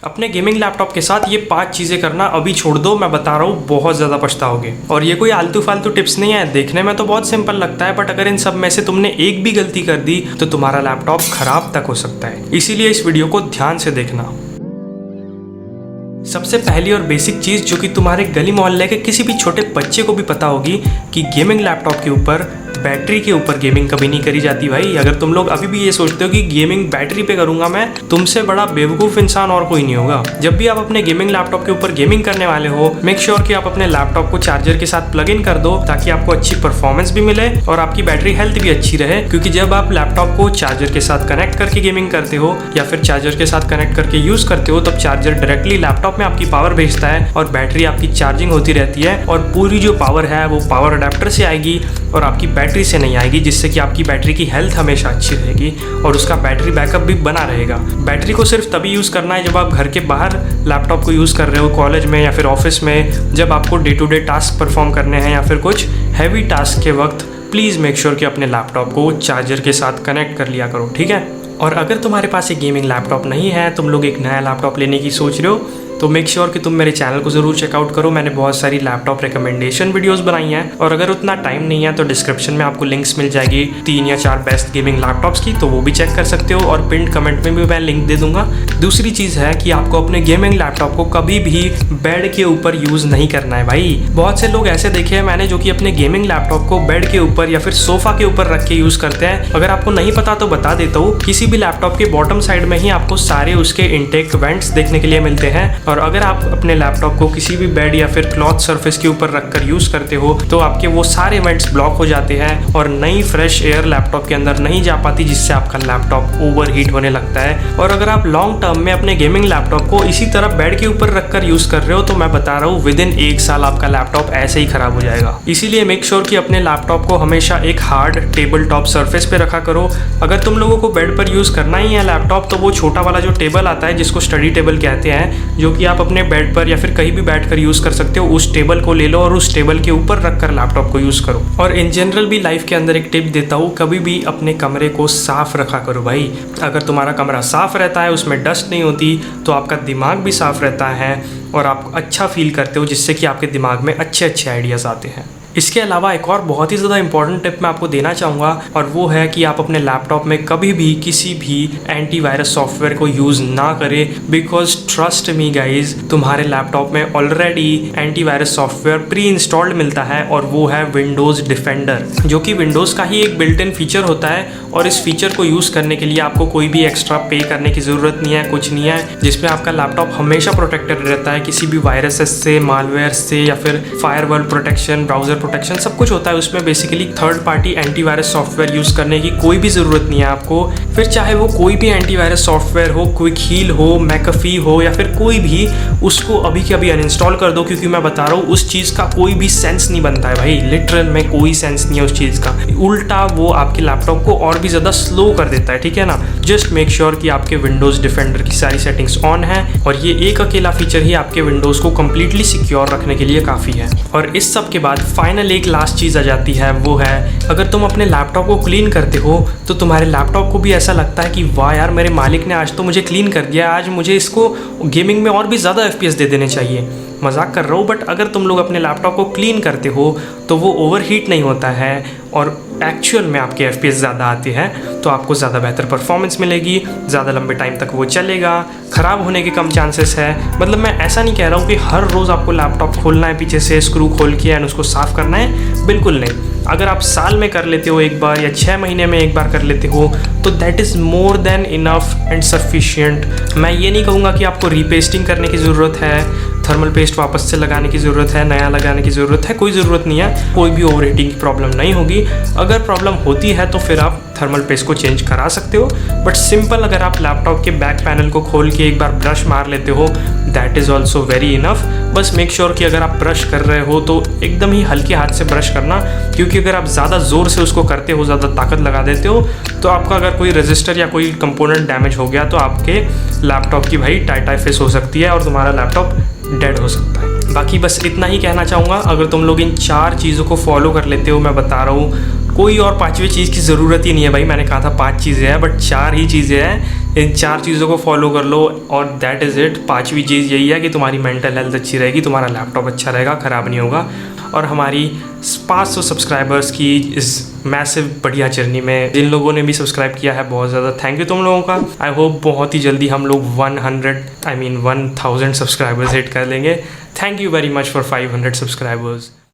अपने gaming laptop के साथ ये 5 चीज़ें करना अभी छोड़ दो, मैं बता रहा हूँ बहुत ज़्यादा पछताओगे। और ये कोई आलतू फालतू टिप्स नहीं है, देखने में तो बहुत सिंपल लगता है, बट अगर इन सब में से तुमने एक भी गलती कर दी तो तुम्हारा लैपटॉप खराब तक हो सकता है। इसीलिए इस वीडियो को ध्यान से देखना। सबसे पहली और बेसिक चीज़ जो कि तुम्हारे गली मोहल्ले के किसी भी छोटे बच्चे को भी पता होगी कि गेमिंग लैपटॉप के ऊपर बैटरी के ऊपर गेमिंग कभी नहीं करी जाती भाई। अगर तुम लोग अभी भी ये सोचते हो कि गेमिंग बैटरी पे करूंगा मैं, तुमसे बड़ा बेवकूफ़ इंसान और कोई नहीं होगा। जब भी आप अपने गेमिंग लैपटॉप के ऊपर गेमिंग करने वाले हो, मेक श्योर कि आप अपने लैपटॉप को चार्जर के साथ प्लग इन कर दो ताकि आपको अच्छी परफॉर्मेंस भी मिले और आपकी बैटरी हेल्थ भी अच्छी रहे। क्योंकि जब आप लैपटॉप को चार्जर के साथ कनेक्ट करके गेमिंग करते हो या फिर चार्जर के साथ कनेक्ट करके यूज़ करते हो, तब चार्जर डायरेक्टली लैपटॉप में आपकी पावर भेजता है और बैटरी आपकी चार्जिंग होती रहती है और पूरी जो पावर है वो पावर अडेप्टर से आएगी और आपकी बैटरी से नहीं आएगी, जिससे कि आपकी बैटरी की हेल्थ हमेशा अच्छी रहेगी और उसका बैटरी बैकअप भी बना रहेगा। बैटरी को सिर्फ तभी यूज़ करना है जब आप घर के बाहर लैपटॉप को यूज़ कर रहे हो, कॉलेज में या फिर ऑफिस में, जब आपको day to day task perform करने हैं या फिर कुछ हैवी टास्क के वक्त प्लीज़ मेक श्योर कि अपने लैपटॉप को चार्जर के साथ कनेक्ट कर लिया करो, ठीक है। और अगर तुम्हारे पास एक गेमिंग लैपटॉप नहीं है, तुम लोग एक नया लैपटॉप लेने की सोच रहे हो, तो मेक श्योर कि तुम मेरे चैनल को ज़रूर चेकआउट करो। मैंने बहुत सारी लैपटॉप रिकमेंडेशन वीडियोस बनाई हैं और अगर उतना टाइम नहीं है तो डिस्क्रिप्शन में आपको लिंक्स मिल जाएगी 3 या 4 बेस्ट गेमिंग लैपटॉप्स की, तो वो भी चेक कर सकते हो और पिन कमेंट में भी मैं लिंक दे दूंगा। दूसरी चीज़ है कि आपको अपने गेमिंग लैपटॉप को कभी भी बेड के ऊपर यूज़ नहीं करना है भाई। बहुत से लोग ऐसे देखे हैं मैंने जो कि अपने गेमिंग लैपटॉप को बेड के ऊपर या फिर सोफा के ऊपर रख के यूज़ करते हैं। अगर आपको नहीं पता तो बता देता हूँ, किसी भी लैपटॉप के बॉटम साइड में ही आपको सारे उसके इनटेक वेंट्स देखने के लिए मिलते हैं और अगर आप अपने लैपटॉप को किसी भी बेड या फिर क्लॉथ सरफेस के ऊपर रखकर यूज करते हो तो आपके वो सारे वेंट्स ब्लॉक हो जाते हैं और नई फ्रेश एयर लैपटॉप के अंदर नहीं जा पाती, जिससे आपका लैपटॉप ओवर हीट होने लगता है। और अगर आप लॉन्ग टर्म में अपने गेमिंग लैपटॉप को इसी तरह बेड के ऊपर रखकर यूज कर रहे हो तो मैं बता रहा हूँ विद इन 1 साल आपका लैपटॉप ऐसे ही खराब हो जाएगा। इसीलिए मेक श्योर कि अपने लैपटॉप को हमेशा एक हार्ड टेबल टॉप सरफेस पे रखा करो। अगर तुम लोगों को बेड पर यूज करना ही है लैपटॉप, तो वो छोटा वाला जो टेबल आता है जिसको स्टडी टेबल कहते हैं, जो कि आप अपने बेड पर या फिर कहीं भी बैठकर यूज कर सकते हो, उस टेबल को ले लो और उस टेबल के ऊपर रखकर लैपटॉप को यूज करो। और इन जनरल भी लाइफ के अंदर एक टिप देता हूँ, कभी भी अपने कमरे को साफ रखा करो भाई। अगर तुम्हारा कमरा साफ रहता है, उसमें डस्ट नहीं होती, तो आपका दिमाग भी साफ रहता है और आप अच्छा फील करते हो, जिससे कि आपके दिमाग में अच्छे अच्छे आइडियाज़ आते हैं। इसके अलावा एक और बहुत ही ज़्यादा इंपॉर्टेंट टिप मैं आपको देना चाहूँगा और वो है कि आप अपने लैपटॉप में कभी भी किसी भी एंटीवायरस सॉफ्टवेयर को यूज़ ना करें, बिकॉज ट्रस्ट मी गाइज, तुम्हारे लैपटॉप में already antivirus software pre installed मिलता है और वो है विंडोज़ डिफेंडर, जो कि विंडोज़ का ही एक बिल्ट इन फीचर होता है। और इस फीचर को यूज़ करने के लिए आपको कोई भी एक्स्ट्रा पे करने की ज़रूरत नहीं है, कुछ नहीं है, जिसमें आपका लैपटॉप हमेशा प्रोटेक्टेड रहता है किसी भी वायरसेस से, मालवेयर से या फिर फायरवॉल प्रोटेक्शन, ब्राउजर प्रोटेक्शन, सब कुछ होता है उसमें। Basically third party antivirus software use करने की कोई भी ज़रूरत नहीं है आपको। फिर चाहे वो कोई भी एंटीवायरस सॉफ्टवेयर हो, क्विक हील हो, मैकफी हो या फिर कोई भी, उसको अभी के अभी अनइंस्टॉल कर दो, क्योंकि मैं बता रहा हूँ उस चीज़ का कोई भी सेंस नहीं बनता है भाई। लिटरल में कोई सेंस नहीं है उस चीज़ का, उल्टा वो आपके लैपटॉप को और भी ज़्यादा स्लो कर देता है, ठीक है ना। जस्ट मेक श्योर कि आपके विंडोज़ डिफेंडर की सारी सेटिंग्स ऑन है और ये एक अकेला फीचर ही आपके विंडोज़ को कंप्लीटली सिक्योर रखने के लिए काफ़ी है। और इस सब के बाद फाइनल एक लास्ट चीज़ आ जाती है, वो है अगर तुम अपने लैपटॉप को क्लीन करते हो तो तुम्हारे लैपटॉप को भी ऐसा लगता है कि वाह यार, मेरे मालिक ने आज तो मुझे क्लीन कर दिया, आज मुझे इसको गेमिंग में और भी ज़्यादा FPS दे देने चाहिए। मजाक कर रहा हूँ, बट अगर तुम लोग अपने लैपटॉप को क्लीन करते हो तो वो ओवर हीट नहीं होता है और एक्चुअल में आपके FPS ज़्यादा आते हैं, तो आपको ज़्यादा बेहतर परफॉर्मेंस मिलेगी, ज़्यादा लंबे टाइम तक वो चलेगा, ख़राब होने के कम चांसेस है। मतलब मैं ऐसा नहीं कह रहा हूँ कि हर रोज़ आपको लैपटॉप खोलना है पीछे से, स्क्रू खोल के एंड उसको साफ़ करना है, बिल्कुल नहीं। अगर आप साल में कर लेते हो एक बार या 6 महीने में एक बार कर लेते हो तो that is more than enough and sufficient. मैं ये नहीं कहूँगा कि आपको रीपेस्टिंग करने की ज़रूरत है, थर्मल पेस्ट वापस से लगाने की ज़रूरत है, नया लगाने की ज़रूरत है, कोई ज़रूरत नहीं है। कोई भी ओवर हीटिंग की प्रॉब्लम नहीं होगी। अगर प्रॉब्लम होती है तो फिर आप थर्मल पेस्ट को चेंज करा सकते हो, बट सिंपल अगर आप लैपटॉप के बैक पैनल को खोल के एक बार ब्रश मार लेते हो, that is also very enough. बस मेक श्योर कि अगर आप ब्रश कर रहे हो तो एकदम ही हल्के हाथ से ब्रश करना, क्योंकि अगर आप ज़्यादा ज़ोर से उसको करते हो, ज़्यादा ताकत लगा देते हो, तो आपका अगर कोई रजिस्टर या कोई कंपोनेंट डैमेज हो गया तो आपके लैपटॉप की भाई टाटा फेस हो सकती है और तुम्हारा लैपटॉप डेड हो सकता है। बाकी बस इतना ही कहना चाहूँगा, अगर तुम लोग इन 4 चीज़ों को फॉलो कर लेते हो, मैं बता रहा हूँ कोई और 5वीं चीज़ की ज़रूरत ही नहीं है भाई। मैंने कहा था 5 चीज़ें हैं, बट 4 ही चीज़ें हैं। इन 4 चीज़ों को फॉलो कर लो और दैट इज़ इट। 5वीं चीज़ यही है कि तुम्हारी मेंटल हेल्थ अच्छी रहेगी, तुम्हारा लैपटॉप अच्छा रहेगा, ख़राब नहीं होगा। और हमारी 500 सब्सक्राइबर्स की इस मैसिव बढ़िया जर्नी में जिन लोगों ने भी सब्सक्राइब किया है, बहुत ज़्यादा थैंक यू तुम लोगों का। आई होप बहुत ही जल्दी हम लोग 1000 सब्सक्राइबर्स हिट कर लेंगे। Thank you very much for 500 subscribers.